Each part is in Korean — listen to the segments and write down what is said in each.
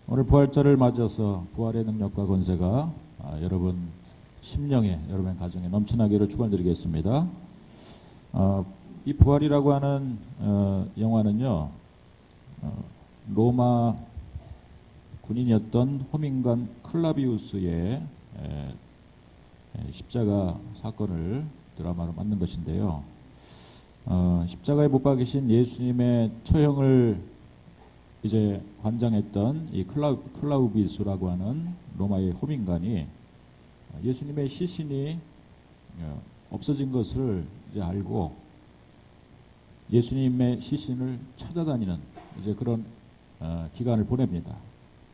오늘 부활절을 맞아서 부활의 능력과 권세가 여러분 심령에, 여러분 가정에 넘쳐나기를 축원드리겠습니다. 이 부활이라고 하는 영화는요, 로마 군인이었던 호민관 클라비우스의 십자가 사건을 드라마로 만든 것인데요. 십자가에 못 박이신 예수님의 처형을 이제 관장했던 이 클라우비우스라고 하는 로마의 호민관이 예수님의 시신이 없어진 것을 이제 알고 예수님의 시신을 찾아다니는 이제 그런 기간을 보냅니다.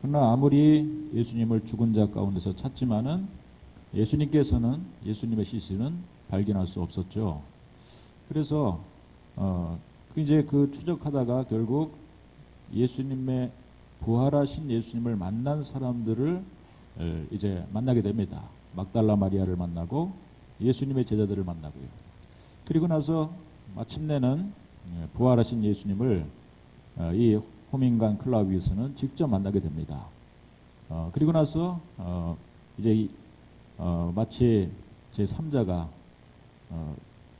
그러나 아무리 예수님을 죽은 자 가운데서 찾지만은 예수님의 시신은 발견할 수 없었죠. 그래서 이제 그 추적하다가 결국 예수님의 부활하신 예수님을 만난 사람들을 이제 만나게 됩니다. 막달라 마리아를 만나고 예수님의 제자들을 만나고요. 그리고 나서 마침내는 부활하신 예수님을 이 호민관 클라비우스는 직접 만나게 됩니다. 그리고 나서 이제 마치 제3자가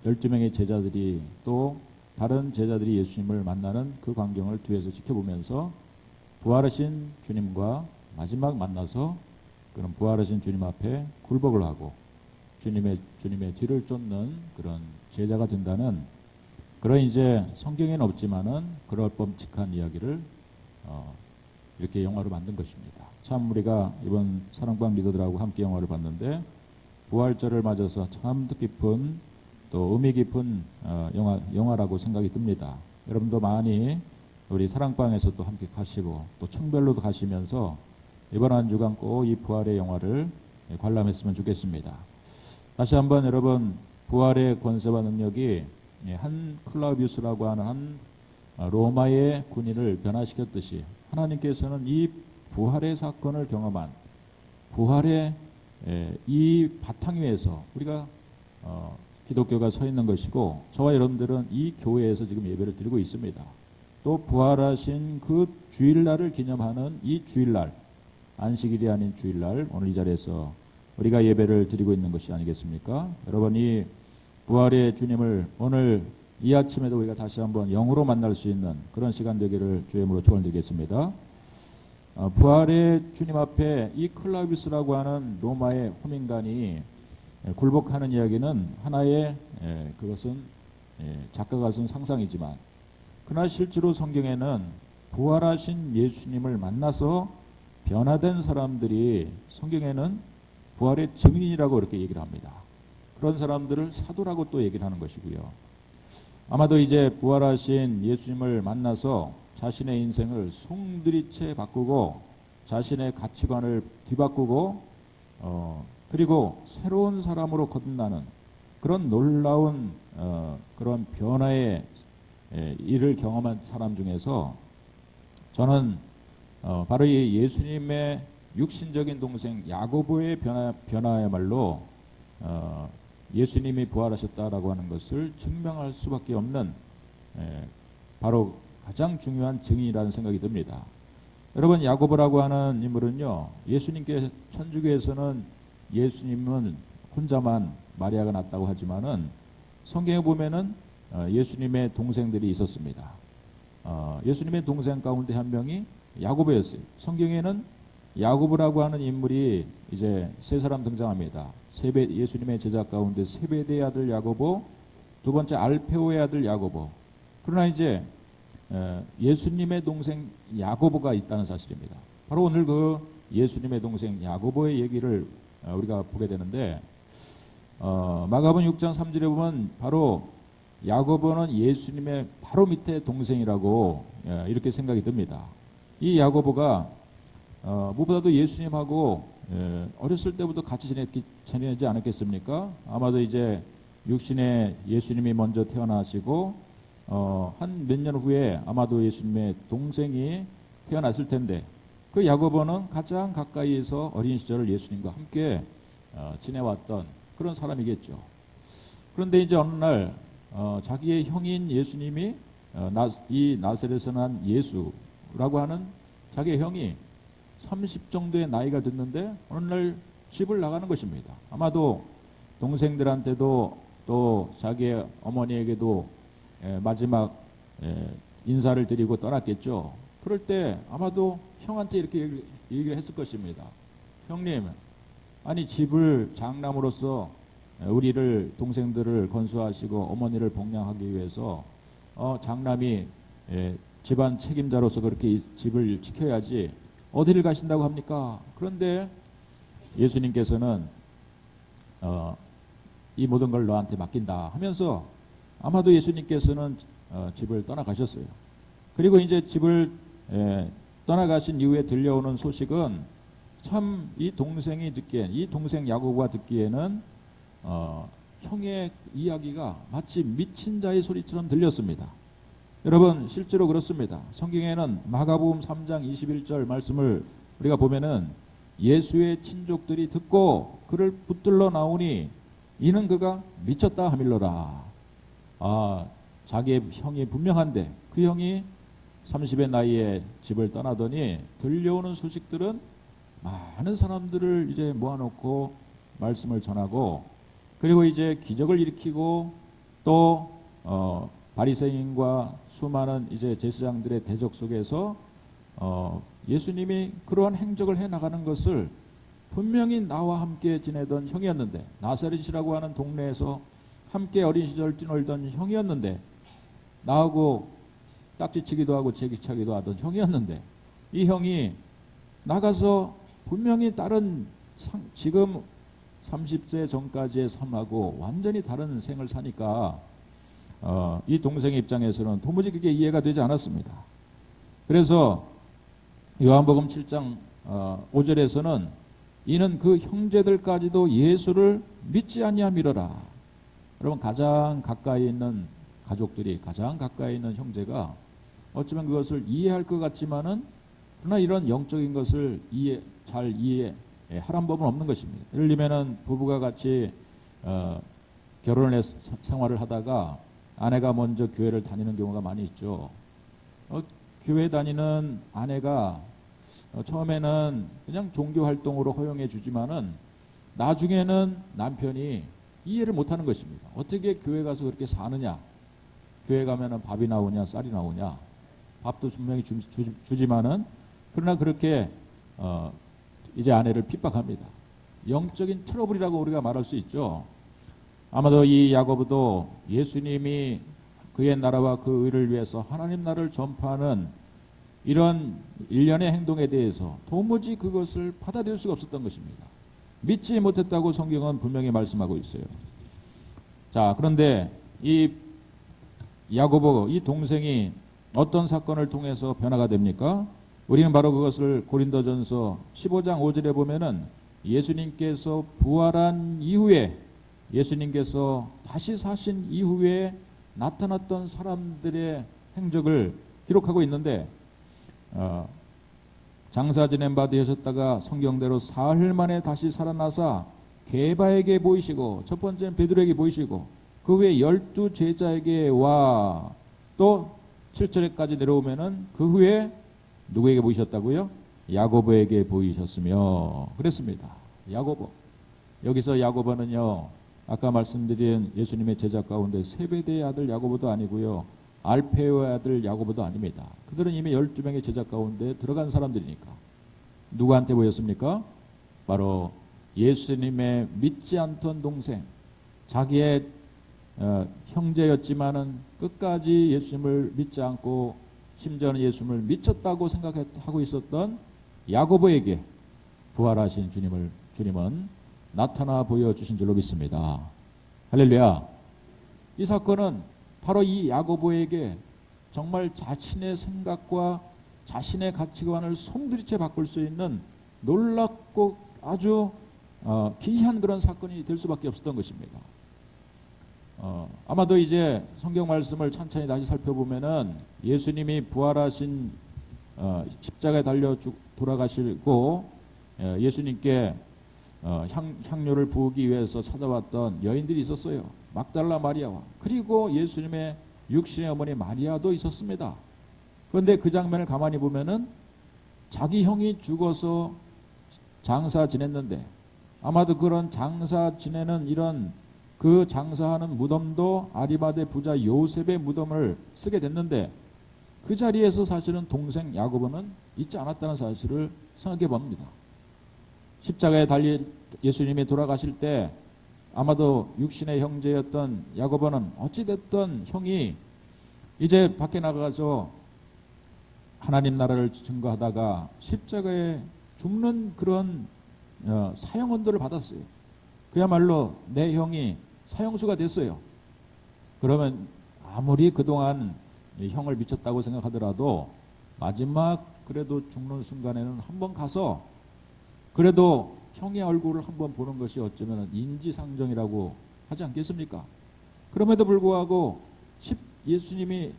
12명의 제자들이 또 다른 제자들이 예수님을 만나는 그 광경을 뒤에서 지켜보면서 부활하신 주님과 마지막 만나서 그런 부활하신 주님 앞에 굴복을 하고 주님의 뒤를 쫓는 그런 제자가 된다는 그런 이제 성경에는 없지만은 그럴 법칙한 이야기를 이렇게 영화로 만든 것입니다. 참 우리가 이번 사랑방 리더들하고 함께 영화를 봤는데 부활절을 맞아서 참 뜻깊은 또 의미 깊은 영화라고 생각이 듭니다. 여러분도 많이 우리 사랑방에서 또 함께 가시고 또 청별로도 가시면서 이번 한 주간 꼭 이 부활의 영화를 관람했으면 좋겠습니다. 다시 한번 여러분, 부활의 권세와 능력이 한 클라우비우스라고 하는 한 로마의 군인을 변화시켰듯이 하나님께서는 이 부활의 사건을 경험한 부활의 이 바탕 위에서 우리가 기독교가 서 있는 것이고 저와 여러분들은 이 교회에서 지금 예배를 드리고 있습니다. 또 부활하신 그 주일날을 기념하는 이 주일날, 안식일이 아닌 주일날 오늘 이 자리에서 우리가 예배를 드리고 있는 것이 아니겠습니까? 여러분이 부활의 주님을 오늘 이 아침에도 우리가 다시 한번 영으로 만날 수 있는 그런 시간 되기를 주의 이름으로 축원드리겠습니다. 부활의 주님 앞에 이 클라비우스라고 하는 로마의 호민관이 굴복하는 이야기는 하나의 그것은 작가가 쓴 상상이지만 그러나 실제로 성경에는 부활하신 예수님을 만나서 변화된 사람들이 성경에는 부활의 증인이라고 이렇게 얘기를 합니다. 그런 사람들을 사도라고 또 얘기를 하는 것이고요. 아마도 이제 부활하신 예수님을 만나서 자신의 인생을 송두리째 바꾸고 자신의 가치관을 뒤바꾸고 그리고 새로운 사람으로 거듭나는 그런 놀라운 그런 변화의 일을 경험한 사람 중에서 저는 바로 이 예수님의 육신적인 동생 야고보의 변화야말로 예수님이 부활하셨다라고 하는 것을 증명할 수밖에 없는 바로 가장 중요한 증인이라는 생각이 듭니다. 여러분, 야고보라고 하는 인물은요, 예수님께 천주교에서는 예수님은 혼자만 마리아가 낳았다고 하지만은 성경에 보면은 예수님의 동생들이 있었습니다. 예수님의 동생 가운데 한 명이 야고보였어요. 성경에는 야고보라고 하는 인물이 이제 세 사람 등장합니다. 예수님의 제자 가운데 세베대의 아들 야고보, 두 번째 알페오의 아들 야고보. 그러나 이제 예수님의 동생 야고보가 있다는 사실입니다. 바로 오늘 그 예수님의 동생 야고보의 얘기를 우리가 보게 되는데 마가복음 6장 3절에 보면 바로 야고보는 예수님의 바로 밑에 동생이라고 이렇게 생각이 듭니다. 이 야고보가 무엇보다도 예수님하고 어렸을 때부터 같이 지내지 않았겠습니까? 아마도 이제 육신에 예수님이 먼저 태어나시고 한 몇 년 후에 아마도 예수님의 동생이 태어났을 텐데 그 야고보는 가장 가까이에서 어린 시절을 예수님과 함께 지내왔던 그런 사람이겠죠. 그런데 이제 어느 날 자기의 형인 예수님이 이 나사렛에서 난 예수라고 하는 자기의 형이 30 정도의 나이가 됐는데 어느 날 집을 나가는 것입니다. 아마도 동생들한테도 또 자기의 어머니에게도 마지막 인사를 드리고 떠났겠죠. 그럴 때 아마도 형한테 이렇게 얘기를 했을 것입니다. 형님, 아니 집을 장남으로서 우리를 동생들을 건수하시고 어머니를 복양하기 위해서 장남이 집안 책임자로서 그렇게 집을 지켜야지 어디를 가신다고 합니까? 그런데 예수님께서는 이 모든 걸 너한테 맡긴다 하면서 아마도 예수님께서는 집을 떠나가셨어요. 그리고 이제 집을 떠나가신 이후에 들려오는 소식은 참 이 동생이 듣기엔, 이 동생 야고보가 듣기에는 형의 이야기가 마치 미친 자의 소리처럼 들렸습니다. 여러분, 실제로 그렇습니다. 성경에는 마가복음 3장 21절 말씀을 우리가 보면은 예수의 친족들이 듣고 그를 붙들러 나오니 이는 그가 미쳤다 하밀러라. 자기의 형이 분명한데 그 형이 30의 나이에 집을 떠나더니 들려오는 소식들은 많은 사람들을 이제 모아놓고 말씀을 전하고, 그리고 이제 기적을 일으키고 또 바리새인과 수많은 이제 제사장들의 대적 속에서 예수님이 그러한 행적을 해 나가는 것을 분명히 나와 함께 지내던 형이었는데, 나사렛이라고 하는 동네에서 함께 어린 시절 뛰놀던 형이었는데, 나하고 딱지치기도 하고 제기차기도 하던 형이었는데, 이 형이 나가서 분명히 다른 지금 30세 전까지의 삶하고 완전히 다른 생을 사니까 이 동생의 입장에서는 도무지 그게 이해가 되지 않았습니다. 그래서 요한복음 7장 5절에서는 이는 그 형제들까지도 예수를 믿지 아니함이러라. 여러분, 가장 가까이 있는 가족들이, 가장 가까이 있는 형제가 어쩌면 그것을 이해할 것 같지만은 그러나 이런 영적인 것을 잘 이해할 법은 없는 것입니다. 예를 들면은 부부가 같이 결혼을 해서 생활을 하다가 아내가 먼저 교회를 다니는 경우가 많이 있죠. 교회 다니는 아내가 처음에는 그냥 종교 활동으로 허용해 주지만은 나중에는 남편이 이해를 못하는 것입니다. 어떻게 교회 가서 그렇게 사느냐? 교회 가면은 밥이 나오냐, 쌀이 나오냐? 밥도 분명히 주지만은 그러나 그렇게 이제 아내를 핍박합니다. 영적인 트러블이라고 우리가 말할 수 있죠. 아마도 이 야고보도 예수님이 그의 나라와 그 의를 위해서 하나님 나라를 전파하는 이런 일련의 행동에 대해서 도무지 그것을 받아들일 수가 없었던 것입니다. 믿지 못했다고 성경은 분명히 말씀하고 있어요. 자, 그런데 이 야고보, 이 동생이 어떤 사건을 통해서 변화가 됩니까? 우리는 바로 그것을 고린도전서 15장 5절에 보면은 예수님께서 부활한 이후에, 예수님께서 다시 사신 이후에 나타났던 사람들의 행적을 기록하고 있는데, 장사 지낸 바 되셨다가 성경대로 사흘 만에 다시 살아나사 게바에게 보이시고, 첫 번째는 베드로에게 보이시고, 그 후에 12 제자에게 와, 또 7절에까지 내려오면은 그 후에 누구에게 보이셨다고요? 야고보에게 보이셨으며 그랬습니다. 야고보. 여기서 야고보는요, 아까 말씀드린 예수님의 제자 가운데 세베대의 아들 야고보도 아니고요, 알페오의 아들 야고보도 아닙니다. 그들은 이미 12명의 제자 가운데 들어간 사람들이니까. 누구한테 보였습니까? 바로 예수님의 믿지 않던 동생, 자기의 형제였지만은 끝까지 예수님을 믿지 않고 심지어는 예수님을 미쳤다고 생각하고 있었던 야고보에게 부활하신 주님은 나타나 보여주신 줄로 믿습니다. 할렐루야. 이 사건은 바로 이 야고보에게 정말 자신의 생각과 자신의 가치관을 손들이채 바꿀 수 있는 놀랍고 아주 기이한 그런 사건이 될 수밖에 없었던 것입니다. 아마도 이제 성경 말씀을 천천히 다시 살펴보면은 예수님이 부활하신 십자가에 달려 돌아가시고 예수님께 향료를 부으기 위해서 찾아왔던 여인들이 있었어요. 막달라 마리아와, 그리고 예수님의 육신의 어머니 마리아도 있었습니다. 그런데 그 장면을 가만히 보면은 자기 형이 죽어서 장사 지냈는데 아마도 그런 장사 지내는 이런 그 장사하는 무덤도 아리마대 부자 요셉의 무덤을 쓰게 됐는데 그 자리에서 사실은 동생 야고보는 있지 않았다는 사실을 생각해 봅니다. 십자가에 달리 예수님이 돌아가실 때 아마도 육신의 형제였던 야고보는 어찌됐든 형이 이제 밖에 나가서 하나님 나라를 증거하다가 십자가에 죽는 그런 사형언도를 받았어요. 그야말로 내 형이 사형수가 됐어요. 그러면 아무리 그동안 형을 미쳤다고 생각하더라도 마지막 그래도 죽는 순간에는 한번 가서 그래도 형의 얼굴을 한번 보는 것이 어쩌면 인지상정이라고 하지 않겠습니까? 그럼에도 불구하고 예수님이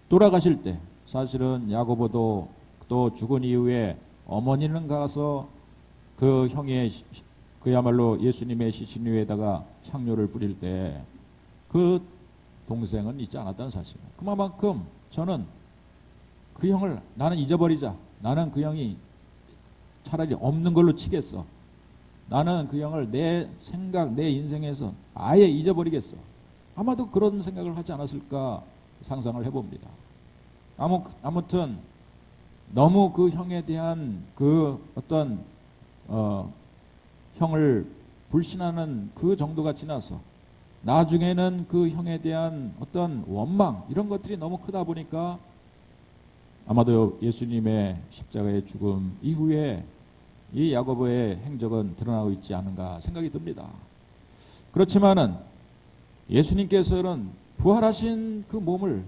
돌아가실 때 사실은 야고보도 또 죽은 이후에 어머니는 가서 그 형의 그야말로 예수님의 시신 위에다가 향료를 뿌릴 때 그 동생은 있지 않았다는 사실입니다. 그만큼 저는 그 형을 나는 잊어버리자. 나는 그 형이 차라리 없는 걸로 치겠어. 나는 그 형을 내 생각, 내 인생에서 아예 잊어버리겠어. 아마도 그런 생각을 하지 않았을까 상상을 해봅니다. 아무튼 너무 그 형에 대한 그 어떤 형을 불신하는 그 정도가 지나서 나중에는 그 형에 대한 어떤 원망 이런 것들이 너무 크다 보니까 아마도 예수님의 십자가의 죽음 이후에 이 야고보의 행적은 드러나고 있지 않은가 생각이 듭니다. 그렇지만은 예수님께서는 부활하신 그 몸을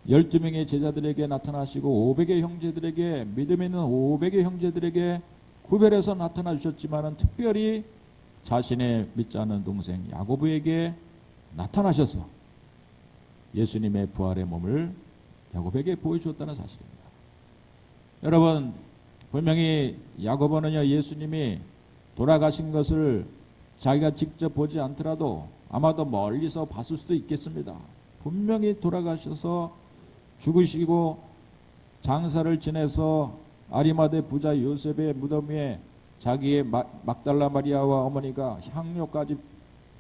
12명의 제자들에게 나타나시고 500의 형제들에게 믿음 있는 500의 형제들에게 구별해서 나타나 주셨지만은 특별히 자신의 믿지 않는 동생 야고보에게 나타나셔서 예수님의 부활의 몸을 야고보에게 보여주었다는 사실입니다. 여러분 분명히 야고보는요 예수님이 돌아가신 것을 자기가 직접 보지 않더라도 아마도 멀리서 봤을 수도 있겠습니다. 분명히 돌아가셔서 죽으시고 장사를 지내서 아리마대 부자 요셉의 무덤 위에 자기의 막달라 마리아와 어머니가 향료까지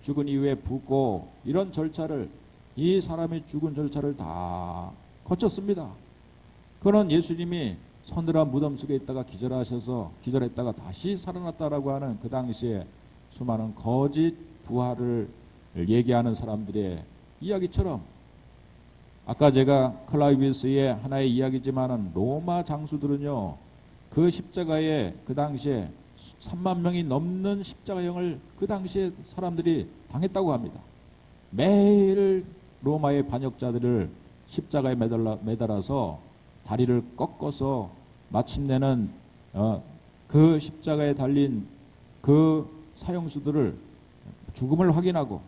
죽은 이후에 붓고 이런 절차를 이 사람이 죽은 절차를 다 거쳤습니다. 그는 예수님이 서늘한 무덤 속에 있다가 기절했다가 다시 살아났다라고 하는 그 당시에 수많은 거짓 부활을 얘기하는 사람들의 이야기처럼 아까 제가 클라이비스의 하나의 이야기지만은 로마 장수들은요 그 십자가에 그 당시에 3만 명이 넘는 십자가형을 그 당시에 사람들이 당했다고 합니다. 매일 로마의 반역자들을 십자가에 매달아서 다리를 꺾어서 마침내는 그 십자가에 달린 그 사형수들을 죽음을 확인하고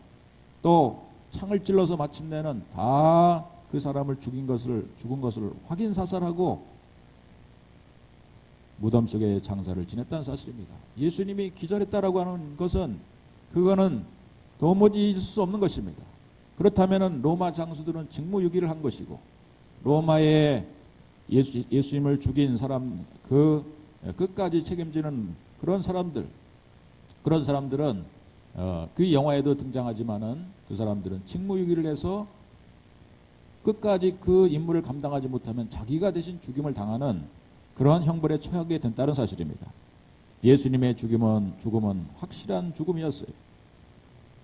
또 창을 찔러서 마침내는 다 그 사람을 죽은 것을 확인 사살하고 무덤 속에 장사를 지냈다는 사실입니다. 예수님이 기절했다라고 하는 것은 그거는 도무지 있을 수 없는 것입니다. 그렇다면은 로마 장수들은 직무유기를 한 것이고 로마의 예수님을 죽인 사람 그 끝까지 책임지는 그런 사람들은 그 영화에도 등장하지만은 그 사람들은 직무유기를 해서 끝까지 그 임무를 감당하지 못하면 자기가 대신 죽임을 당하는 그러한 형벌에 처하게 된다는 사실입니다. 예수님의 죽음은 확실한 죽음이었어요.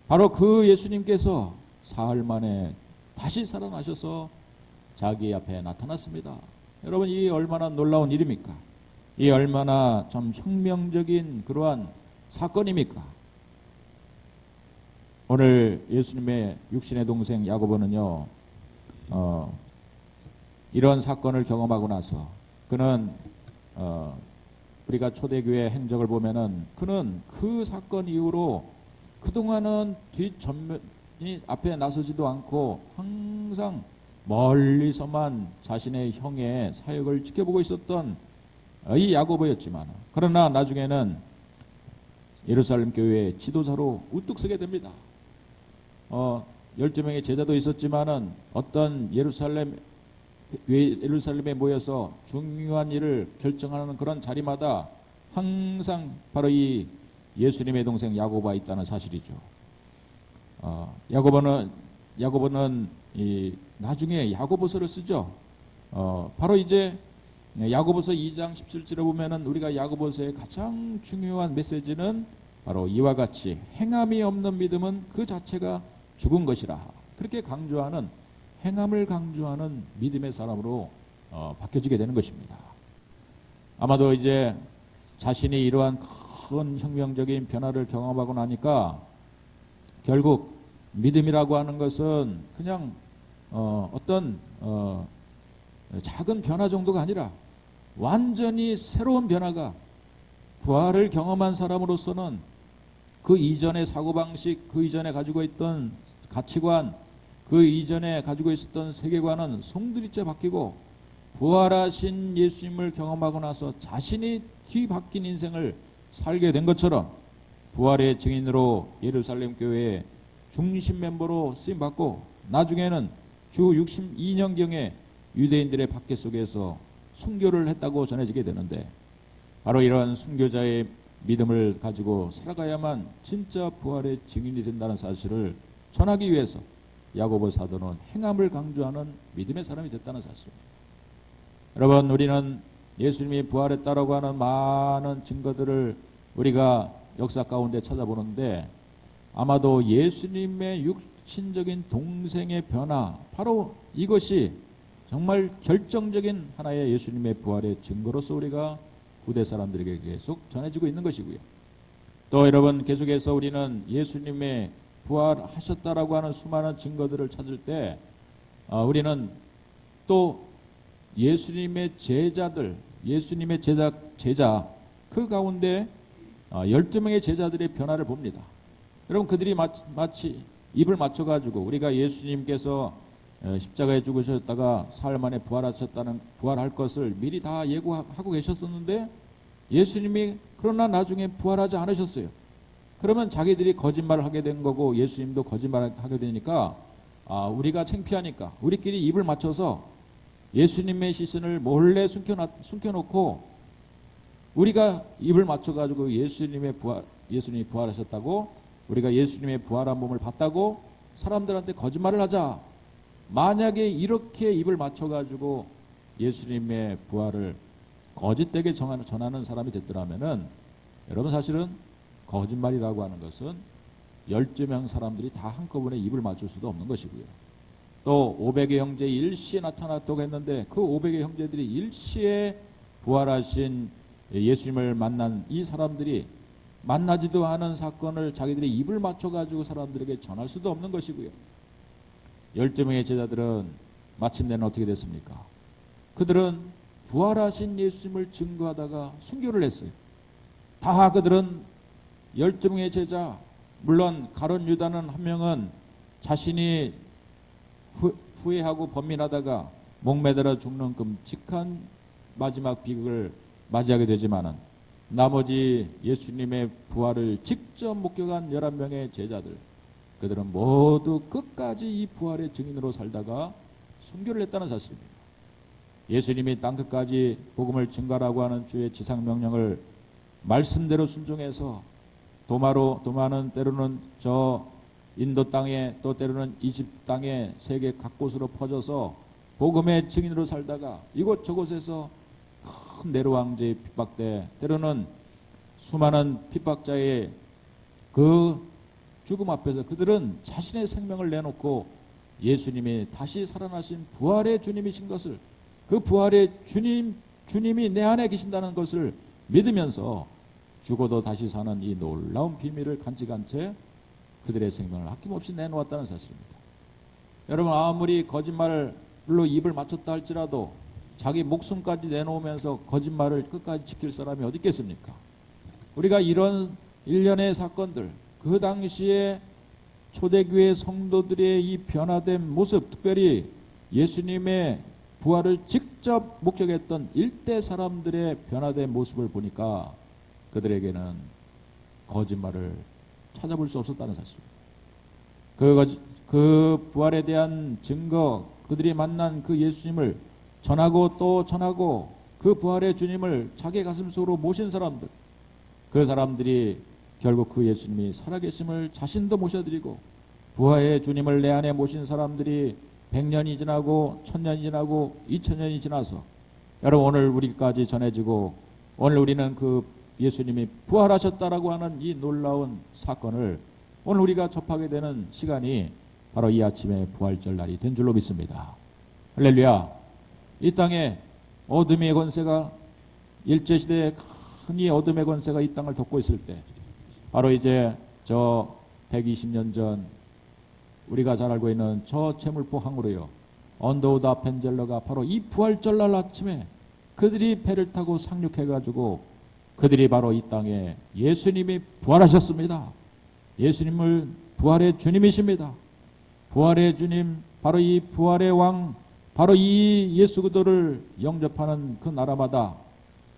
바로 그 예수님께서 사흘 만에 다시 살아나셔서 자기 앞에 나타났습니다. 여러분 이 얼마나 놀라운 일입니까? 이 얼마나 좀 혁명적인 그러한 사건입니까? 오늘 예수님의 육신의 동생 야고보는요 이런 사건을 경험하고 나서 그는 우리가 초대교회 행적을 보면은 그는 그 사건 이후로 그동안은 뒷전면이 앞에 나서지도 않고 항상 멀리서만 자신의 형의 사역을 지켜보고 있었던 이 야고보였지만 그러나 나중에는 예루살렘 교회의 지도자로 우뚝 서게 됩니다. 12명의 제자도 있었지만은 어떤 예루살렘 예루살렘에 모여서 중요한 일을 결정하는 그런 자리마다 항상 바로 이 예수님의 동생 야고보가 있다는 사실이죠. 야고보는 나중에 야고보서를 쓰죠. 바로 이제 야고보서 2장 17절에 보면은 우리가 야고보서의 가장 중요한 메시지는 바로 이와 같이 행함이 없는 믿음은 그 자체가 죽은 것이라, 그렇게 강조하는, 행함을 강조하는 믿음의 사람으로 바뀌어지게 되는 것입니다. 아마도 이제 자신이 이러한 큰 혁명적인 변화를 경험하고 나니까 결국 믿음이라고 하는 것은 그냥 어떤 작은 변화 정도가 아니라 완전히 새로운 변화가, 부활을 경험한 사람으로서는 그 이전의 사고방식, 그 이전에 가지고 있던 가치관, 그 이전에 가지고 있었던 세계관은 송두리째 바뀌고, 부활하신 예수님을 경험하고 나서 자신이 뒤바뀐 인생을 살게 된 것처럼 부활의 증인으로 예루살렘 교회의 중심 멤버로 쓰임받고, 나중에는 주 62년경에 유대인들의 박해 속에서 순교를 했다고 전해지게 되는데, 바로 이런 순교자의 믿음을 가지고 살아가야만 진짜 부활의 증인이 된다는 사실을 전하기 위해서 야고보 사도는 행함을 강조하는 믿음의 사람이 됐다는 사실입니다. 여러분, 우리는 예수님이 부활했다라고 하는 많은 증거들을 우리가 역사 가운데 찾아보는데, 아마도 예수님의 육신적인 동생의 변화, 바로 이것이 정말 결정적인 하나의 예수님의 부활의 증거로서 우리가 후대 사람들에게 계속 전해지고 있는 것이고요. 또 여러분, 계속해서 우리는 예수님의 부활하셨다라고 하는 수많은 증거들을 찾을 때 우리는 또 예수님의 제자들, 예수님의 제자 그 가운데 12명의 제자들의 변화를 봅니다. 여러분, 그들이 마치 입을 맞춰가지고 우리가 예수님께서 십자가에 죽으셨다가 사흘 만에 부활할 것을 미리 다 예고하고 계셨었는데, 예수님이 그러나 나중에 부활하지 않으셨어요. 그러면 자기들이 거짓말을 하게 된 거고 예수님도 거짓말을 하게 되니까 우리가 창피하니까 우리끼리 입을 맞춰서 예수님의 시신을 몰래 숨겨놓고 우리가 입을 맞춰가지고 예수님이 부활하셨다고, 우리가 예수님의 부활한 몸을 봤다고 사람들한테 거짓말을 하자. 만약에 이렇게 입을 맞춰가지고 예수님의 부활을 거짓되게 전하는 사람이 됐더라면은, 여러분, 사실은 거짓말이라고 하는 것은 12명 사람들이 다 한꺼번에 입을 맞출 수도 없는 것이고요. 또 500의 형제 일시에 나타났다고 했는데, 그 500의 형제들이 일시에 부활하신 예수님을 만난 이 사람들이 만나지도 않은 사건을 자기들이 입을 맞춰가지고 사람들에게 전할 수도 없는 것이고요. 12명의 제자들은 마침내는 어떻게 됐습니까? 그들은 부활하신 예수님을 증거하다가 순교를 했어요. 다 그들은 12명의 제자, 물론 가룟 유다는 한 명은 자신이 후회하고 번민하다가 목매달아 죽는 끔찍한 마지막 비극을 맞이하게 되지만은, 나머지 예수님의 부활을 직접 목격한 11명의 제자들, 그들은 모두 끝까지 이 부활의 증인으로 살다가 순교를 했다는 사실입니다. 예수님이 땅끝까지 복음을 증가라고 하는 주의 지상명령을 말씀대로 순종해서 도마는 때로는 저 인도 땅에, 또 때로는 이집트 땅에, 세계 각곳으로 퍼져서 복음의 증인으로 살다가 이곳저곳에서 큰 네로 왕제에 핍박돼, 때로는 수많은 핍박자의 그 죽음 앞에서 그들은 자신의 생명을 내놓고 예수님이 다시 살아나신 부활의 주님이신 것을, 그 부활의 주님이 내 안에 계신다는 것을 믿으면서 죽어도 다시 사는 이 놀라운 비밀을 간직한 채 그들의 생명을 아낌없이 내놓았다는 사실입니다. 여러분, 아무리 거짓말로 입을 맞췄다 할지라도 자기 목숨까지 내놓으면서 거짓말을 끝까지 지킬 사람이 어디 있겠습니까? 우리가 이런 일련의 사건들, 그 당시에 초대교회 성도들의 이 변화된 모습, 특별히 예수님의 부활을 직접 목격했던 일대 사람들의 변화된 모습을 보니까 그들에게는 거짓말을 찾아볼 수 없었다는 사실입니다. 그 부활에 대한 증거, 그들이 만난 그 예수님을 전하고 또 전하고 그 부활의 주님을 자기 가슴속으로 모신 사람들, 그 사람들이 결국 그 예수님이 살아계심을 자신도 모셔드리고 부활의 주님을 내 안에 모신 사람들이 100년이 지나고 1000년이 지나고 2000년이 지나서 여러분 오늘 우리까지 전해지고 오늘 우리는 그 예수님이 부활하셨다라고 하는 이 놀라운 사건을 오늘 우리가 접하게 되는 시간이 바로 이 아침에 부활절 날이 된 줄로 믿습니다. 할렐루야. 이 땅에 어둠의 권세가 일제시대에 큰 이 어둠의 권세가 이 땅을 덮고 있을 때 바로 이제 저 120년 전 우리가 잘 알고 있는 저 채물포 항우로요 언더우드 아펜젤러가 바로 이 부활절 날 아침에 그들이 배를 타고 상륙해가지고 그들이 바로 이 땅에 예수님이 부활하셨습니다. 예수님을 부활의 주님이십니다. 부활의 주님, 바로 이 부활의 왕, 바로 이 예수 그리스도를 영접하는 그 나라마다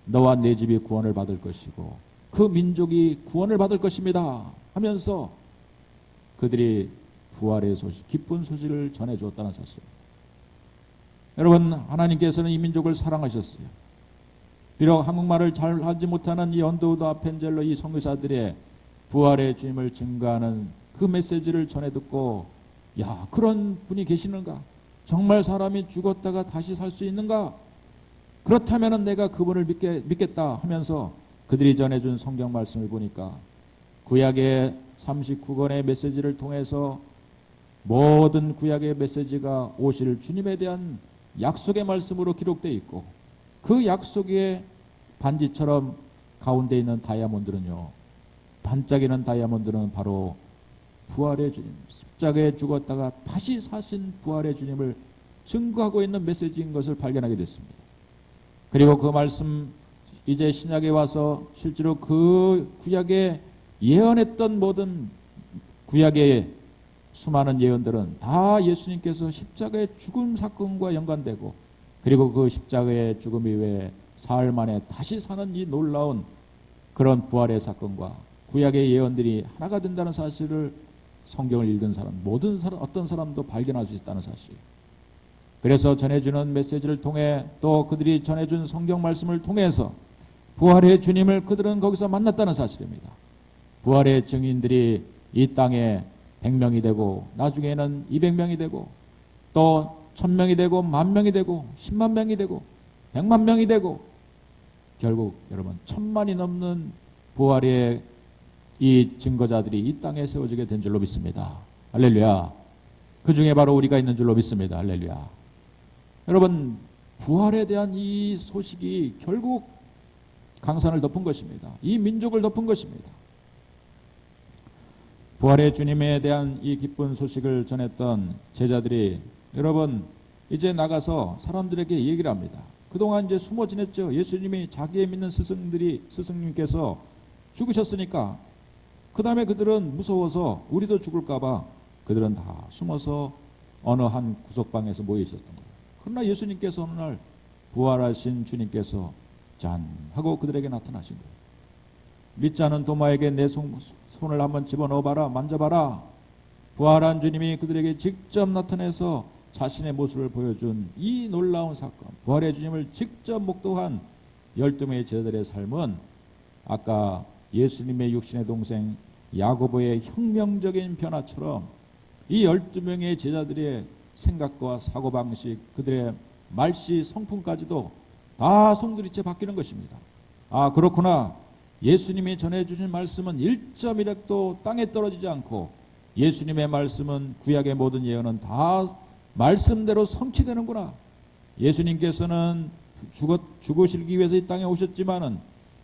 너와 내 집이 구원을 받을 것이고 그 민족이 구원을 받을 것입니다 하면서 그들이 부활의 소식, 기쁜 소식을 전해주었다는 사실입니다. 여러분, 하나님께서는 이 민족을 사랑하셨어요. 비록 한국말을 잘 하지 못하는 이 언더우드 아펜젤러 이 선교사들의 부활의 주님을 증거하는 그 메시지를 전해 듣고 야, 그런 분이 계시는가? 정말 사람이 죽었다가 다시 살 수 있는가? 그렇다면 내가 그분을 믿겠다 하면서 그들이 전해준 성경 말씀을 보니까 구약의 39권의 메시지를 통해서 모든 구약의 메시지가 오실 주님에 대한 약속의 말씀으로 기록되어 있고 그 약속의 반지처럼 가운데 있는 다이아몬드는요, 반짝이는 다이아몬드는 바로 부활의 주님, 십자가에 죽었다가 다시 사신 부활의 주님을 증거하고 있는 메시지인 것을 발견하게 됐습니다. 그리고 그 말씀 이제 신약에 와서 실제로 그 구약에 예언했던 모든 구약의 수많은 예언들은 다 예수님께서 십자가의 죽음 사건과 연관되고 그리고 그 십자가의 죽음 이후에 사흘 만에 다시 사는 이 놀라운 그런 부활의 사건과 구약의 예언들이 하나가 된다는 사실을 성경을 읽은 사람, 모든 사람, 어떤 사람도 발견할 수 있다는 사실. 그래서 전해주는 메시지를 통해 또 그들이 전해준 성경 말씀을 통해서 부활의 주님을 그들은 거기서 만났다는 사실입니다. 부활의 증인들이 이 땅에 100명이 되고 나중에는 200명이 되고 또 1000명이 되고 10,000명이 되고 10만 명이 되고 100만 명이 되고 결국 여러분 1000만이 넘는 부활의 이 증거자들이 이 땅에 세워지게 된 줄로 믿습니다. 할렐루야. 그 중에 바로 우리가 있는 줄로 믿습니다. 할렐루야. 여러분, 부활에 대한 이 소식이 결국 강산을 덮은 것입니다. 이 민족을 덮은 것입니다. 부활의 주님에 대한 이 기쁜 소식을 전했던 제자들이 여러분 이제 나가서 사람들에게 얘기를 합니다. 그동안 이제 숨어 지냈죠. 예수님이 자기의 믿는 스승님께서 죽으셨으니까 그 다음에 그들은 무서워서 우리도 죽을까봐 그들은 다 숨어서 어느 한 구석방에서 모여 있었던 거예요. 그러나 예수님께서 어느 날 부활하신 주님께서 짠 하고 그들에게 나타나신 거예요. 믿지 않은 도마에게 내 손을 한번 집어넣어봐라, 만져봐라. 부활한 주님이 그들에게 직접 나타내서 자신의 모습을 보여준 이 놀라운 사건, 부활의 주님을 직접 목도한 12명의 제자들의 삶은 아까 예수님의 육신의 동생 야고보의 혁명적인 변화처럼 이 12명의 제자들의 생각과 사고방식, 그들의 말씨, 성품까지도 다 송두리째 바뀌는 것입니다. 아, 그렇구나. 예수님이 전해주신 말씀은 1.1핵도 땅에 떨어지지 않고 예수님의 말씀은 구약의 모든 예언은 다 말씀대로 성취되는구나. 예수님께서는 죽으시기 위해서 이 땅에 오셨지만은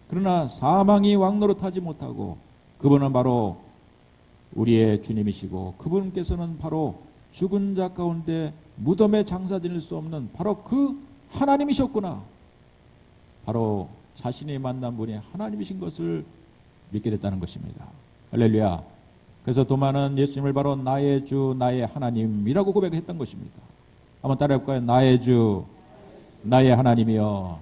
그러나 사망이 왕노릇하지 못하고 그분은 바로 우리의 주님이시고 그분께서는 바로 죽은 자 가운데 무덤에 장사 지낼 수 없는 바로 그 하나님이셨구나. 바로 자신이 만난 분이 하나님이신 것을 믿게 됐다는 것입니다. 할렐루야. 그래서 도마는 예수님을 바로 나의 주, 나의 하나님이라고 고백했던 것입니다. 한번 따라해볼까요? 나의 주, 나의 하나님이여.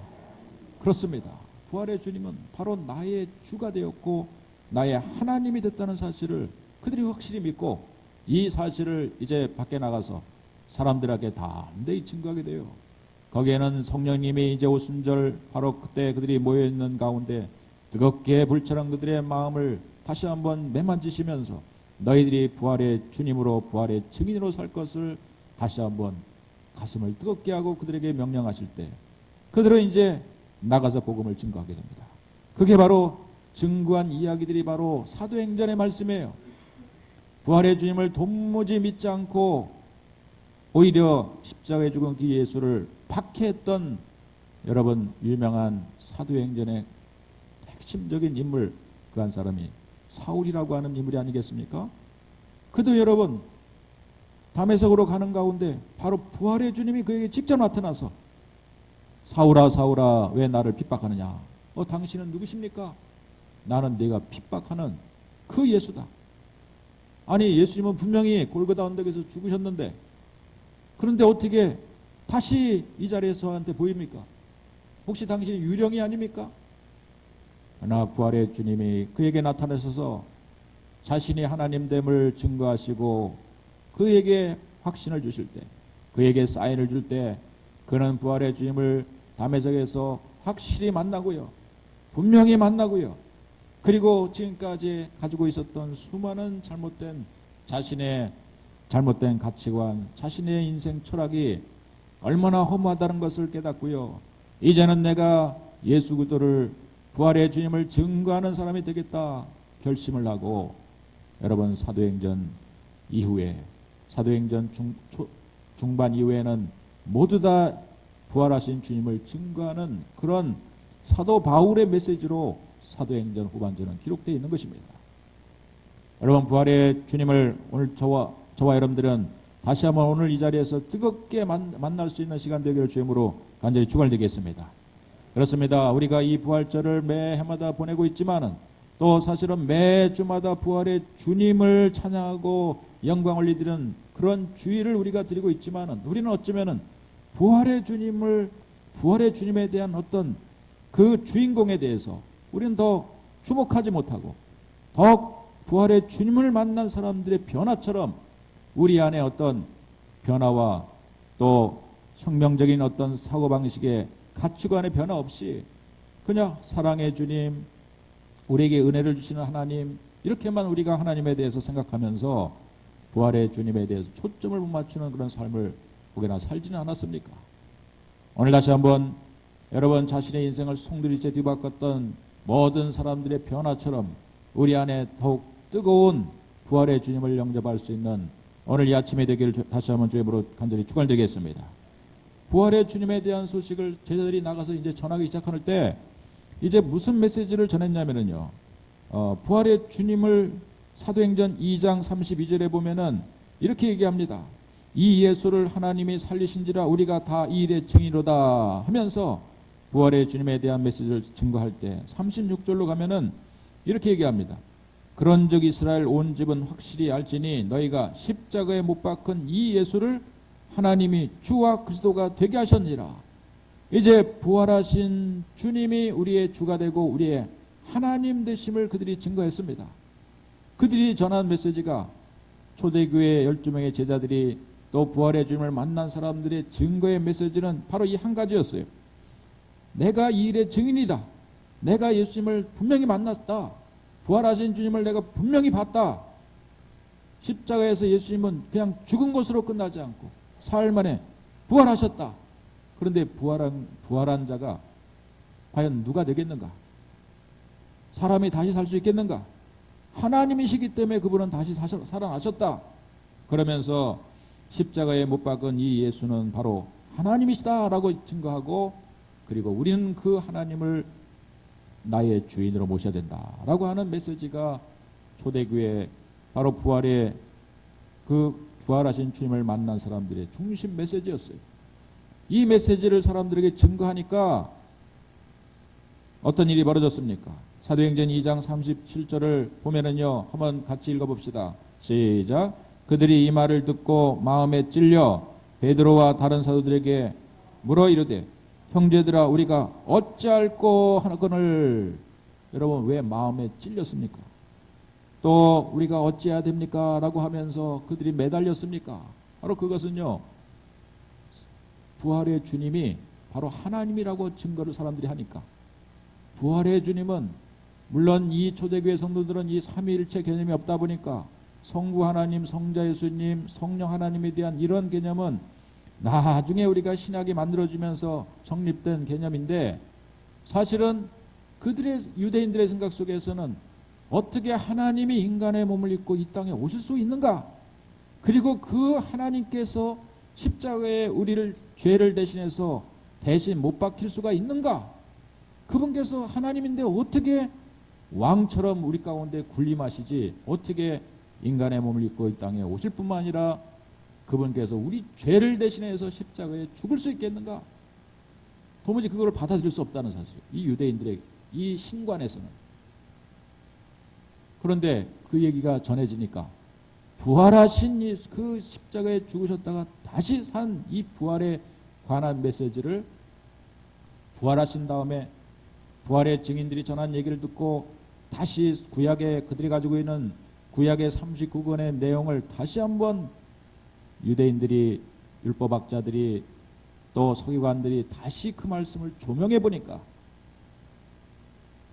그렇습니다. 부활의 주님은 바로 나의 주가 되었고 나의 하나님이 됐다는 사실을 그들이 확실히 믿고 이 사실을 이제 밖에 나가서 사람들에게 다 담대히 증거하게 돼요. 거기에는 성령님이 이제 오순절 바로 그때 그들이 모여있는 가운데 뜨겁게 불처럼 그들의 마음을 다시 한번 매만지시면서 너희들이 부활의 주님으로 부활의 증인으로 살 것을 다시 한번 가슴을 뜨겁게 하고 그들에게 명령하실 때 그들은 이제 나가서 복음을 증거하게 됩니다. 그게 바로 증거한 이야기들이 바로 사도행전의 말씀이에요. 부활의 주님을 도무지 믿지 않고 오히려 십자가에 죽은 그 예수를 박해했던 여러분 유명한 사도행전의 핵심적인 인물 그 한 사람이 사울이라고 하는 인물이 아니겠습니까? 그도 여러분 다메섹으로 가는 가운데 바로 부활의 주님이 그에게 직접 나타나서 사울아 사울아 왜 나를 핍박하느냐, 당신은 누구십니까? 나는 네가 핍박하는 그 예수다. 아니 예수님은 분명히 골고다 언덕에서 죽으셨는데 그런데 어떻게 다시 이 자리에서 저한테 보입니까? 혹시 당신이 유령이 아닙니까? 그러나 부활의 주님이 그에게 나타나셔서 자신이 하나님됨을 증거하시고 그에게 확신을 주실 때, 그에게 사인을 줄 때 그는 부활의 주님을 다메섹에서 확실히 만나고요, 분명히 만나고요, 그리고 지금까지 가지고 있었던 수많은 자신의 잘못된 가치관, 자신의 인생 철학이 얼마나 허무하다는 것을 깨닫고요, 이제는 내가 예수 그리스도를 부활의 주님을 증거하는 사람이 되겠다 결심을 하고, 여러분 사도행전 이후에 사도행전 중반 이후에는 모두 다 부활하신 주님을 증거하는 그런 사도 바울의 메시지로 사도행전 후반전은 기록되어 있는 것입니다. 여러분 부활의 주님을 오늘 저와 여러분들은 다시 한번 오늘 이 자리에서 뜨겁게 만날 수 있는 시간 되기를 주님으로 간절히 축원드리겠습니다. 그렇습니다. 우리가 이 부활절을 매 해마다 보내고 있지만은 또 사실은 매주마다 부활의 주님을 찬양하고 영광 올리드리는 그런 주의를 우리가 드리고 있지만은 우리는 어쩌면은 부활의 주님에 대한 어떤 그 주인공에 대해서 우리는 더 주목하지 못하고 더욱 부활의 주님을 만난 사람들의 변화처럼 우리 안에 어떤 변화와 또 혁명적인 어떤 사고방식의 가치관의 변화 없이 그냥 사랑의 주님, 우리에게 은혜를 주시는 하나님, 이렇게만 우리가 하나님에 대해서 생각하면서 부활의 주님에 대해서 초점을 못 맞추는 그런 삶을 혹여나 살지는 않았습니까? 오늘 다시 한번 여러분 자신의 인생을 송두리째 뒤바꿨던 모든 사람들의 변화처럼 우리 안에 더욱 뜨거운 부활의 주님을 영접할 수 있는 오늘 이 아침이 되기를 다시 한번 주님으로 간절히 축원드리겠습니다. 부활의 주님에 대한 소식을 제자들이 나가서 이제 전하기 시작할 때 이제 무슨 메시지를 전했냐면요, 부활의 주님을 사도행전 2장 32절에 보면은 이렇게 얘기합니다. 이 예수를 하나님이 살리신지라 우리가 다 이 일의 증인이로다 하면서 부활의 주님에 대한 메시지를 증거할 때 36절로 가면은 이렇게 얘기합니다. 그런즉 이스라엘 온 집은 확실히 알지니 너희가 십자가에 못 박은 이 예수를 하나님이 주와 그리스도가 되게 하셨니라. 이제 부활하신 주님이 우리의 주가 되고 우리의 하나님 되심을 그들이 증거했습니다. 그들이 전한 메시지가 초대교회 12명의 제자들이 또 부활의 주님을 만난 사람들의 증거의 메시지는 바로 이 한 가지였어요. 내가 이 일의 증인이다. 내가 예수님을 분명히 만났다. 부활하신 주님을 내가 분명히 봤다. 십자가에서 예수님은 그냥 죽은 것으로 끝나지 않고 사흘 만에 부활하셨다. 그런데 부활한 자가 과연 누가 되겠는가? 사람이 다시 살 수 있겠는가? 하나님이시기 때문에 그분은 다시 살아나셨다. 그러면서 십자가에 못 박은 이 예수는 바로 하나님이시다라고 증거하고, 그리고 우리는 그 하나님을 나의 주인으로 모셔야 된다라고 하는 메시지가 초대교회 바로 부활하신 주님을 만난 사람들의 중심 메시지였어요. 이 메시지를 사람들에게 증거하니까 어떤 일이 벌어졌습니까? 사도행전 2장 37절을 보면은요, 한번 같이 읽어봅시다. 시작. 그들이 이 말을 듣고 마음에 찔려 베드로와 다른 사도들에게 물어 이르되 형제들아 우리가 어찌할꼬 하거늘. 여러분 왜 마음에 찔렸습니까? 또 우리가 어찌해야 됩니까? 라고 하면서 그들이 매달렸습니까? 바로 그것은요, 부활의 주님이 바로 하나님이라고 증거를 사람들이 하니까, 부활의 주님은 물론 이 초대교회 성도들은 이 삼위일체 개념이 없다 보니까 성부 하나님, 성자 예수님, 성령 하나님에 대한 이런 개념은 나중에 우리가 신약이 만들어지면서 정립된 개념인데, 사실은 그들의 유대인들의 생각 속에서는 어떻게 하나님이 인간의 몸을 입고 이 땅에 오실 수 있는가, 그리고 그 하나님께서 십자가에 우리를 죄를 대신해서 대신 못 박힐 수가 있는가, 그분께서 하나님인데 어떻게 왕처럼 우리 가운데 군림하시지, 어떻게 인간의 몸을 입고 이 땅에 오실 뿐만 아니라 그분께서 우리 죄를 대신해서 십자가에 죽을 수 있겠는가, 도무지 그걸 받아들일 수 없다는 사실, 이 유대인들의 이 신관에서는. 그런데 그 얘기가 전해지니까 부활하신 그 십자가에 죽으셨다가 다시 산 이 부활에 관한 메시지를 부활하신 다음에 부활의 증인들이 전한 얘기를 듣고 다시 구약에 그들이 가지고 있는 구약의 39권의 내용을 다시 한번 유대인들이, 율법학자들이, 또 서기관들이 다시 그 말씀을 조명해 보니까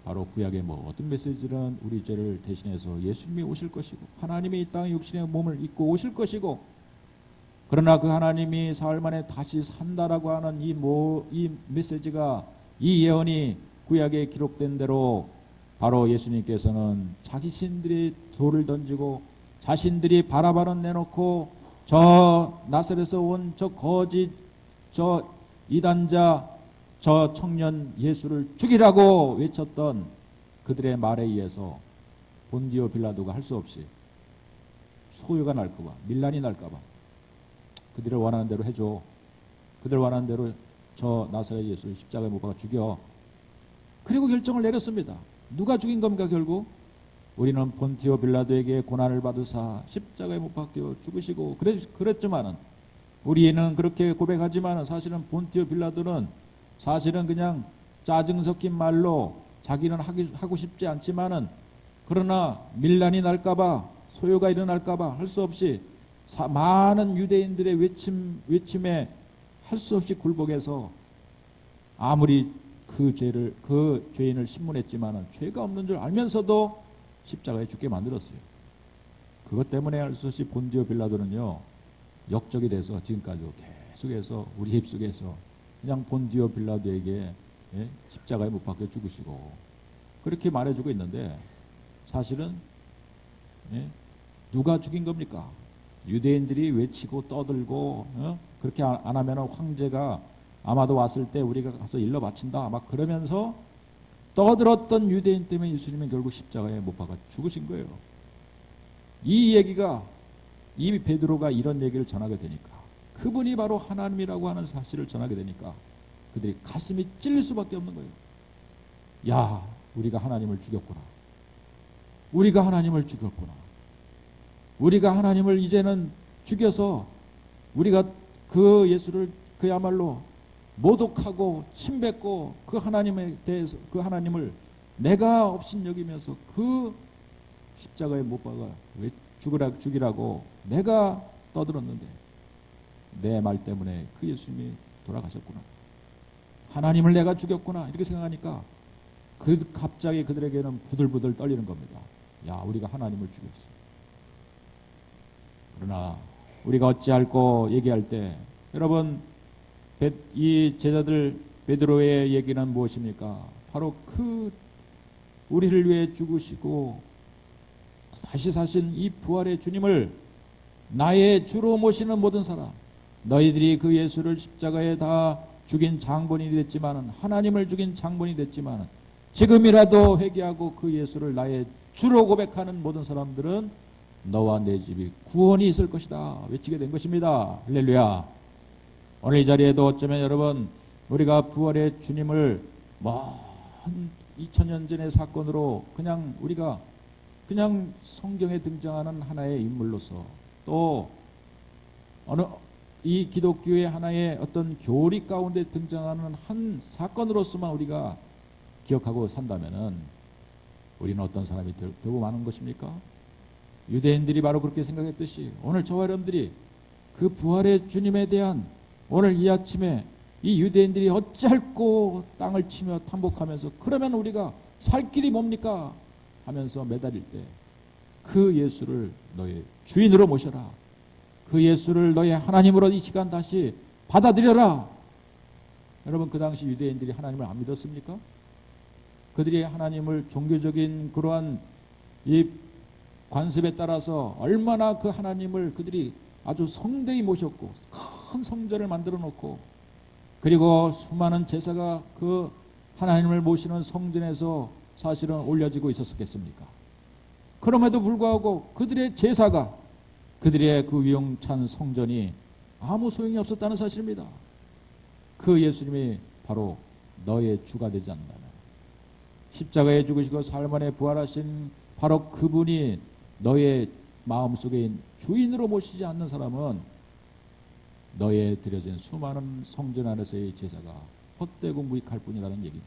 바로 구약의 모든 메시지는 우리 죄를 대신해서 예수님이 오실 것이고 하나님이 이 땅에 육신의 몸을 입고 오실 것이고, 그러나 그 하나님이 사흘 만에 다시 산다라고 하는 이 메시지가, 이 예언이 구약에 기록된 대로 바로 예수님께서는 자신들이 돌을 던지고 자신들이 바라바는 내놓고 저 나사렛에서 온 저 거짓, 저 이단자, 저 청년 예수를 죽이라고 외쳤던 그들의 말에 의해서 본디오 빌라도가 할 수 없이 소요가 날까봐, 밀란이 날까봐 그들을 원하는 대로 해줘, 그들 원하는 대로 저 나사렛 예수를 십자가에 못 박아 죽여. 그리고 결정을 내렸습니다. 누가 죽인 겁니까? 결국 우리는 본디오 빌라도에게 고난을 받으사 십자가에 못 박혀 죽으시고 그랬지만은, 우리는 그렇게 고백하지만은 사실은 본디오 빌라도는 사실은 그냥 짜증 섞인 말로 자기는 하고 싶지 않지만은, 그러나 밀란이 날까봐, 소요가 일어날까봐 할 수 없이 많은 유대인들의 외침에 할 수 없이 굴복해서 아무리 그 죄인을 신문했지만은 죄가 없는 줄 알면서도 십자가에 죽게 만들었어요. 그것 때문에 할 수 없이 본디오 빌라도는요, 역적이 돼서 지금까지 계속해서 우리 입속에서 그냥 본디오 빌라도에게 십자가에 못 박혀 죽으시고 그렇게 말해주고 있는데, 사실은 누가 죽인 겁니까? 유대인들이 외치고 떠들고 그렇게 안 하면 황제가 아마도 왔을 때 우리가 가서 일러 바친다 막 그러면서 떠들었던 유대인 때문에 예수님은 결국 십자가에 못 박아 죽으신 거예요. 이 얘기가, 이 베드로가 이런 얘기를 전하게 되니까, 그분이 바로 하나님이라고 하는 사실을 전하게 되니까 그들이 가슴이 찔릴 수밖에 없는 거예요. 야, 우리가 하나님을 죽였구나. 우리가 하나님을 죽였구나. 우리가 하나님을 이제는 죽여서 우리가 그 예수를 그야말로 모독하고 침뱉고 그 하나님에 대해서, 그 하나님을 내가 업신여기면서 그 십자가에 못 박아 왜 죽이라고 내가 떠들었는데 내 말 때문에 그 예수님이 돌아가셨구나. 하나님을 내가 죽였구나. 이렇게 생각하니까 갑자기 그들에게는 부들부들 떨리는 겁니다. 야, 우리가 하나님을 죽였어. 그러나 우리가 어찌할꼬 얘기할 때, 여러분, 이 제자들 베드로의 얘기는 무엇입니까? 바로 그 우리를 위해 죽으시고 다시 사신 이 부활의 주님을 나의 주로 모시는 모든 사람, 너희들이 그 예수를 십자가에 다 죽인 장본인이 됐지만은, 하나님을 죽인 장본인이 됐지만은, 지금이라도 회개하고 그 예수를 나의 주로 고백하는 모든 사람들은 너와 내 집이 구원이 있을 것이다 외치게 된 것입니다. 할렐루야. 오늘 이 자리에도 어쩌면 여러분, 우리가 부활의 주님을 먼 2000년 전의 사건으로 그냥 우리가 그냥 성경에 등장하는 하나의 인물로서, 또 어느 이 기독교의 하나의 어떤 교리 가운데 등장하는 한 사건으로서만 우리가 기억하고 산다면은 우리는 어떤 사람이 되고 마는 것입니까? 유대인들이 바로 그렇게 생각했듯이 오늘 저와 여러분들이 그 부활의 주님에 대한 오늘 이 아침에 이 유대인들이 어찌할꼬 땅을 치며 탐복하면서 그러면 우리가 살 길이 뭡니까 하면서 매달릴 때 그 예수를 너의 주인으로 모셔라. 그 예수를 너의 하나님으로 이 시간 다시 받아들여라. 여러분, 그 당시 유대인들이 하나님을 안 믿었습니까? 그들이 하나님을 종교적인 그러한 이 관습에 따라서 얼마나 그 하나님을 그들이 아주 성대히 모셨고 큰 성전을 만들어 놓고 그리고 수많은 제사가 그 하나님을 모시는 성전에서 사실은 올려지고 있었겠습니까? 그럼에도 불구하고 그들의 제사가 그들의 그 위용찬 성전이 아무 소용이 없었다는 사실입니다. 그 예수님이 바로 너의 주가 되지 않는다면, 십자가에 죽으시고 사흘 만에 부활하신 바로 그분이 너의 마음속에 주인으로 모시지 않는 사람은 너의 드려진 수많은 성전 안에서의 제사가 헛되고 무익할 뿐이라는 얘기입니다.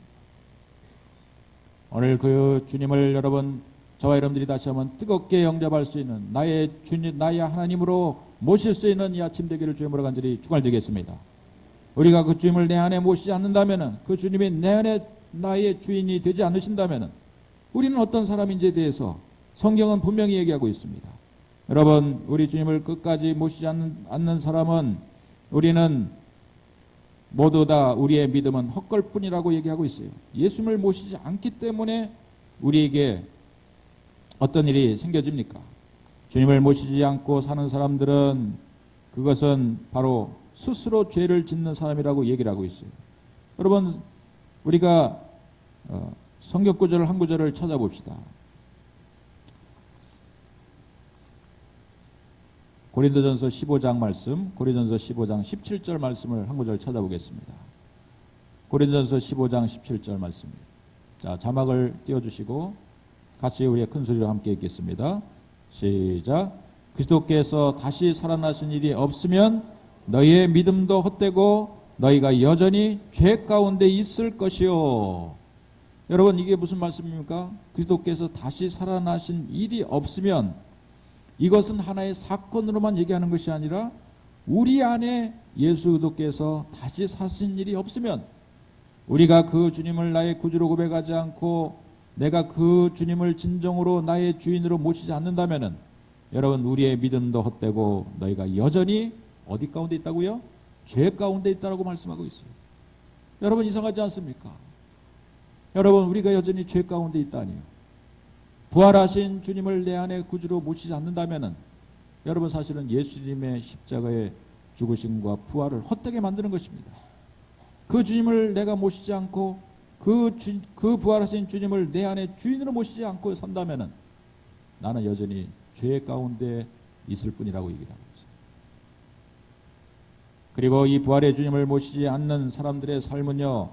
오늘 그 주님을 여러분, 저와 여러분들이 다시 한번 뜨겁게 영접할 수 있는 나의 주님, 나의 하나님으로 모실 수 있는 이 아침 되기를 주님으로 간절히 축원드리겠습니다. 우리가 그 주님을 내 안에 모시지 않는다면, 그 주님이 내 안에 나의 주인이 되지 않으신다면 우리는 어떤 사람인지에 대해서 성경은 분명히 얘기하고 있습니다. 여러분, 우리 주님을 끝까지 모시지 않는 사람은 우리는 모두 다 우리의 믿음은 헛걸뿐이라고 얘기하고 있어요. 예수님을 모시지 않기 때문에 우리에게 어떤 일이 생겨집니까? 주님을 모시지 않고 사는 사람들은 그것은 바로 스스로 죄를 짓는 사람이라고 얘기를 하고 있어요. 여러분, 우리가 성경 구절을 한 구절을 찾아봅시다. 고린도전서 15장 말씀, 고린도전서 15장 17절 말씀을 한 구절 찾아보겠습니다. 고린도전서 15장 17절 말씀입니다. 자, 자막을 띄워주시고 같이 우리의 큰 소리로 함께 읽겠습니다. 시작. 그리스도께서 다시 살아나신 일이 없으면 너희의 믿음도 헛되고 너희가 여전히 죄 가운데 있을 것이요. 여러분, 이게 무슨 말씀입니까? 그리스도께서 다시 살아나신 일이 없으면, 이것은 하나의 사건으로만 얘기하는 것이 아니라 우리 안에 예수 그리스도께서 다시 사신 일이 없으면, 우리가 그 주님을 나의 구주로 고백하지 않고 내가 그 주님을 진정으로 나의 주인으로 모시지 않는다면 여러분, 우리의 믿음도 헛되고 너희가 여전히 어디 가운데 있다고요? 죄 가운데 있다라고 말씀하고 있어요. 여러분, 이상하지 않습니까? 여러분, 우리가 여전히 죄 가운데 있다니요. 부활하신 주님을 내 안에 구주로 모시지 않는다면 여러분, 사실은 예수님의 십자가의 죽으심과 부활을 헛되게 만드는 것입니다. 그 주님을 내가 모시지 않고 그 부활하신 주님을 내 안에 주인으로 모시지 않고 산다면 나는 여전히 죄 가운데 있을 뿐이라고 얘기를 하고 있습니다. 그리고 이 부활의 주님을 모시지 않는 사람들의 삶은요,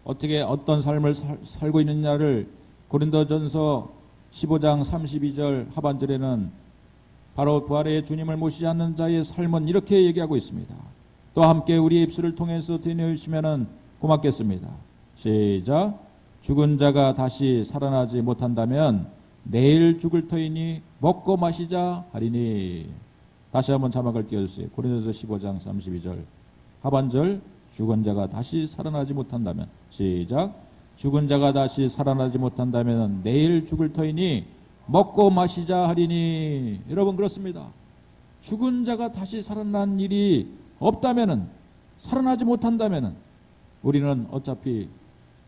어떤 삶을 살고 있느냐를 고린도전서 15장 32절 하반절에는 바로 부활의 주님을 모시지 않는 자의 삶은 이렇게 얘기하고 있습니다. 또 함께 우리의 입술을 통해서 되뇌우시면 고맙겠습니다. 시작. 죽은 자가 다시 살아나지 못한다면 내일 죽을 터이니 먹고 마시자 하리니. 다시 한번 자막을 띄워주세요. 고린도서 15장 32절 하반절. 죽은 자가 다시 살아나지 못한다면, 시작. 죽은 자가 다시 살아나지 못한다면 내일 죽을 터이니 먹고 마시자 하리니. 여러분, 그렇습니다. 죽은 자가 다시 살아난 일이 없다면, 살아나지 못한다면 우리는 어차피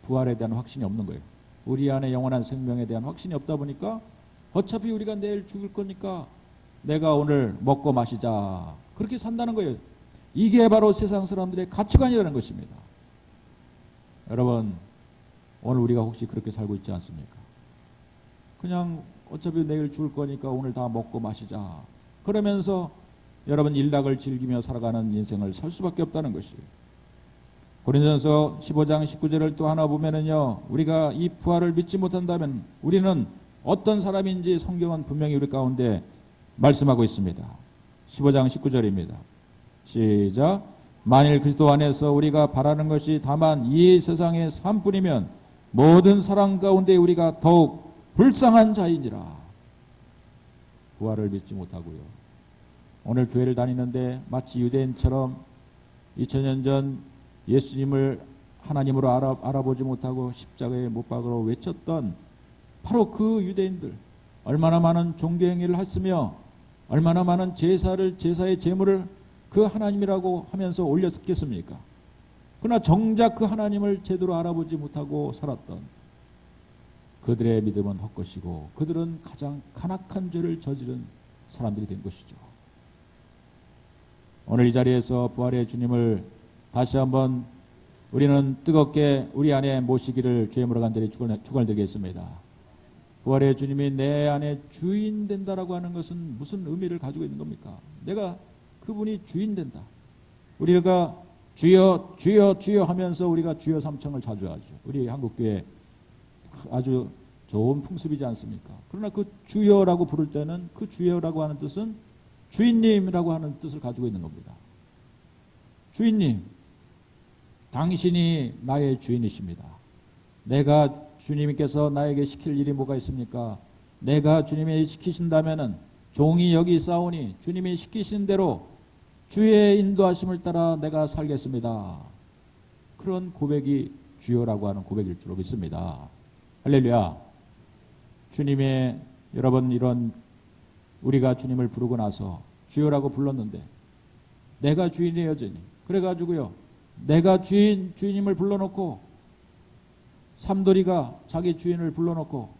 부활에 대한 확신이 없는 거예요. 우리 안에 영원한 생명에 대한 확신이 없다 보니까 어차피 우리가 내일 죽을 거니까 내가 오늘 먹고 마시자, 그렇게 산다는 거예요. 이게 바로 세상 사람들의 가치관이라는 것입니다. 여러분, 오늘 우리가 혹시 그렇게 살고 있지 않습니까? 그냥 어차피 내일 죽을 거니까 오늘 다 먹고 마시자, 그러면서 여러분 일락을 즐기며 살아가는 인생을 살 수밖에 없다는 것이에요. 고린도전서 15장 19절을 또 하나 보면은요, 우리가 이 부활을 믿지 못한다면 우리는 어떤 사람인지 성경은 분명히 우리 가운데 말씀하고 있습니다. 15장 19절입니다. 시작. 만일 그리스도 안에서 우리가 바라는 것이 다만 이 세상의 삶뿐이면 모든 사람 가운데 우리가 더욱 불쌍한 자이니라. 부활을 믿지 못하고요, 오늘 교회를 다니는데 마치 유대인처럼 2000년 전 예수님을 하나님으로 알아보지 못하고 십자가에 못 박으러 외쳤던 바로 그 유대인들, 얼마나 많은 종교행위를 했으며 얼마나 많은 제사의 제물을 그 하나님이라고 하면서 올렸겠습니까? 그러나 정작 그 하나님을 제대로 알아보지 못하고 살았던 그들의 믿음은 헛것이고 그들은 가장 간악한 죄를 저지른 사람들이 된 것이죠. 오늘 이 자리에서 부활의 주님을 다시 한번 우리는 뜨겁게 우리 안에 모시기를 주의 이름으로 간절히 축원드리겠습니다. 부활의 주님이 내 안에 주인 된다라고 하는 것은 무슨 의미를 가지고 있는 겁니까? 내가 그분이 주인 된다. 우리가 주여 주여 주여 하면서 우리가 주여 삼청을 자주 하죠. 우리 한국교회 아주 좋은 풍습이지 않습니까? 그러나 그 주여라고 부를 때는 그 주여라고 하는 뜻은 주인님이라고 하는 뜻을 가지고 있는 겁니다. 주인님, 당신이 나의 주인이십니다. 내가 주님께서 나에게 시킬 일이 뭐가 있습니까? 내가 주님이 시키신다면은 종이 여기 있사오니 주님이 시키신 대로 주의 인도하심을 따라 내가 살겠습니다. 그런 고백이 주여라고 하는 고백일 줄로 믿습니다. 할렐루야. 주님의 여러분 이런 우리가 주님을 부르고 나서 주여라고 불렀는데 내가 주인이 여전히 그래가지고요. 내가 주인님을 불러놓고 삼돌이가 자기 주인을 불러놓고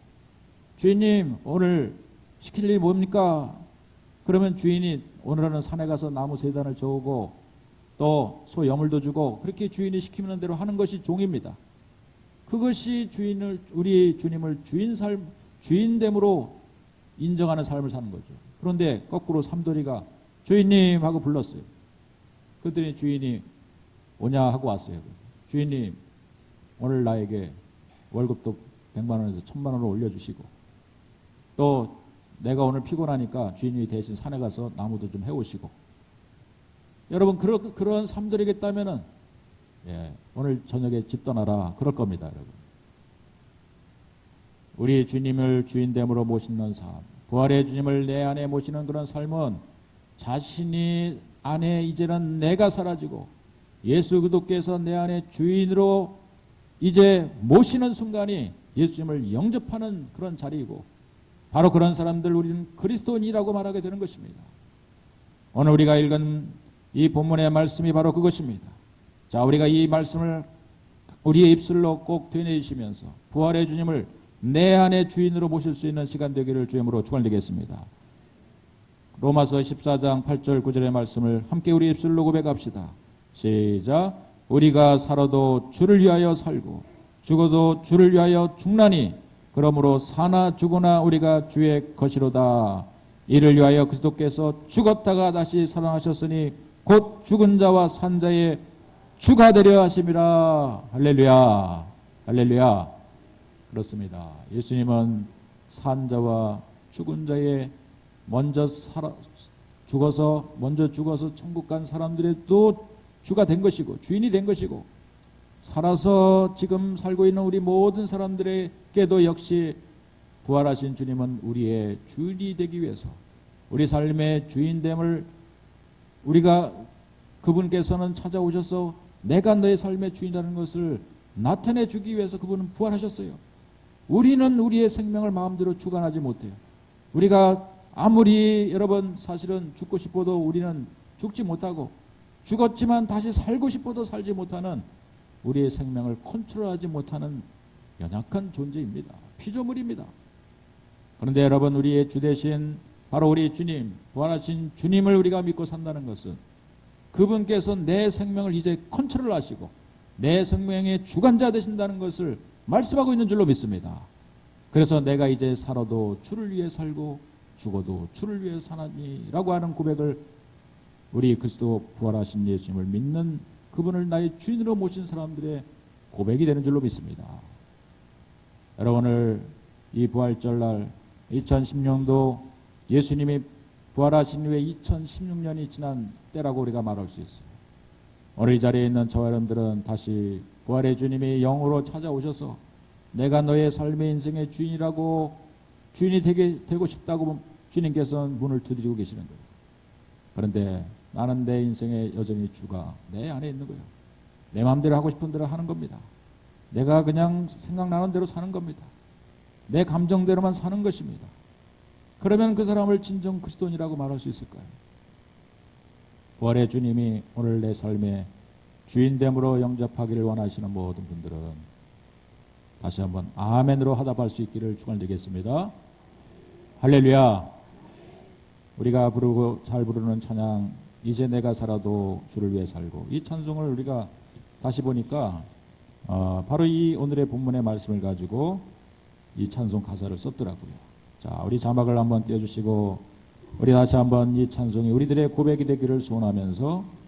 주인님 오늘 시킬 일이 뭡니까? 그러면 주인이 오늘은 산에 가서 나무 세 단을 저으고 또 소 여물도 주고 그렇게 주인이 시키는 대로 하는 것이 종입니다. 그것이 우리 주님을 주인됨으로 인정하는 삶을 사는 거죠. 그런데 거꾸로 삼돌이가 주인님 하고 불렀어요. 그랬더니 주인이 오냐 하고 왔어요. 주인님 오늘 나에게 월급도 100만 원에서 1000만 원을 올려주시고 또 내가 오늘 피곤하니까 주인이 대신 산에 가서 나무도 좀 해오시고 여러분 그런 삶들이겠다면은 오늘 저녁에 집 떠나라 그럴 겁니다. 여러분 우리 주님을 주인됨으로 모시는 삶, 부활의 주님을 내 안에 모시는 그런 삶은 자신이 안에 이제는 내가 사라지고 예수 그리스도께서 내 안에 주인으로 이제 모시는 순간이 예수님을 영접하는 그런 자리이고 바로 그런 사람들 우리는 그리스도인이라고 말하게 되는 것입니다. 오늘 우리가 읽은 이 본문의 말씀이 바로 그것입니다. 자, 우리가 이 말씀을 우리의 입술로 꼭 되뇌이시면서 부활의 주님을 내 안에 주인으로 모실 수 있는 시간 되기를 주님으로 축원드리겠습니다. 로마서 14장 8절 9절의 말씀을 함께 우리 입술로 고백합시다. 시작. 우리가 살아도 주를 위하여 살고 죽어도 주를 위하여 죽나니 그러므로 사나 죽으나 우리가 주의 것이로다. 이를 위하여 그리스도께서 죽었다가 다시 살아나셨으니 곧 죽은 자와 산 자의 주가 되려 하심이라. 할렐루야. 할렐루야. 그렇습니다. 예수님은 산 자와 죽은 자의 먼저 죽어서 천국 간 사람들의 또 주가 된 것이고 주인이 된 것이고 살아서 지금 살고 있는 우리 모든 사람들에게도 역시 부활하신 주님은 우리의 주인이 되기 위해서 우리 삶의 주인됨을 우리가 그분께서는 찾아오셔서 내가 너의 삶의 주인이라는 것을 나타내 주기 위해서 그분은 부활하셨어요. 우리는 우리의 생명을 마음대로 주관하지 못해요. 우리가 아무리 여러분 사실은 죽고 싶어도 우리는 죽지 못하고 죽었지만 다시 살고 싶어도 살지 못하는 우리의 생명을 컨트롤하지 못하는 연약한 존재입니다. 피조물입니다. 그런데 여러분 우리의 주 되신 바로 우리 주님, 부활하신 주님을 우리가 믿고 산다는 것은 그분께서 내 생명을 이제 컨트롤하시고 내 생명의 주관자 되신다는 것을 말씀하고 있는 줄로 믿습니다. 그래서 내가 이제 살아도 주를 위해 살고 죽어도 주를 위해 사나니라고 하는 고백을 우리 그리스도 부활하신 예수님을 믿는 그분을 나의 주인으로 모신 사람들의 고백이 되는 줄로 믿습니다. 여러분 오늘 이 부활절날 2016년도 예수님이 부활하신 후에 2016년이 지난 때라고 우리가 말할 수 있어요. 오늘 이 자리에 있는 저와 여러분들은 다시 부활의 주님이 영으로 찾아오셔서 내가 너의 삶의 인생의 주인이라고 주인이 되고 싶다고 주님께서는 문을 두드리고 계시는 거예요. 그런데 나는 내 인생의 여전히 주가 내 안에 있는 거예요. 내 마음대로 하고 싶은 대로 하는 겁니다. 내가 그냥 생각나는 대로 사는 겁니다. 내 감정대로만 사는 것입니다. 그러면 그 사람을 진정 그리스도인이라고 말할 수 있을까요? 부활의 주님이 오늘 내 삶의 주인됨으로 영접하기를 원하시는 모든 분들은 다시 한번 아멘으로 화답할 수 있기를 축원드리겠습니다. 할렐루야. 우리가 부르고 잘 부르는 찬양, 이제 내가 살아도 주를 위해 살고, 이 찬송을 우리가 다시 보니까 바로 이 오늘의 본문의 말씀을 가지고 이 찬송 가사를 썼더라고요. 자, 우리 자막을 한번 띄워주시고 우리 다시 한번 이 찬송이 우리들의 고백이 되기를 소원하면서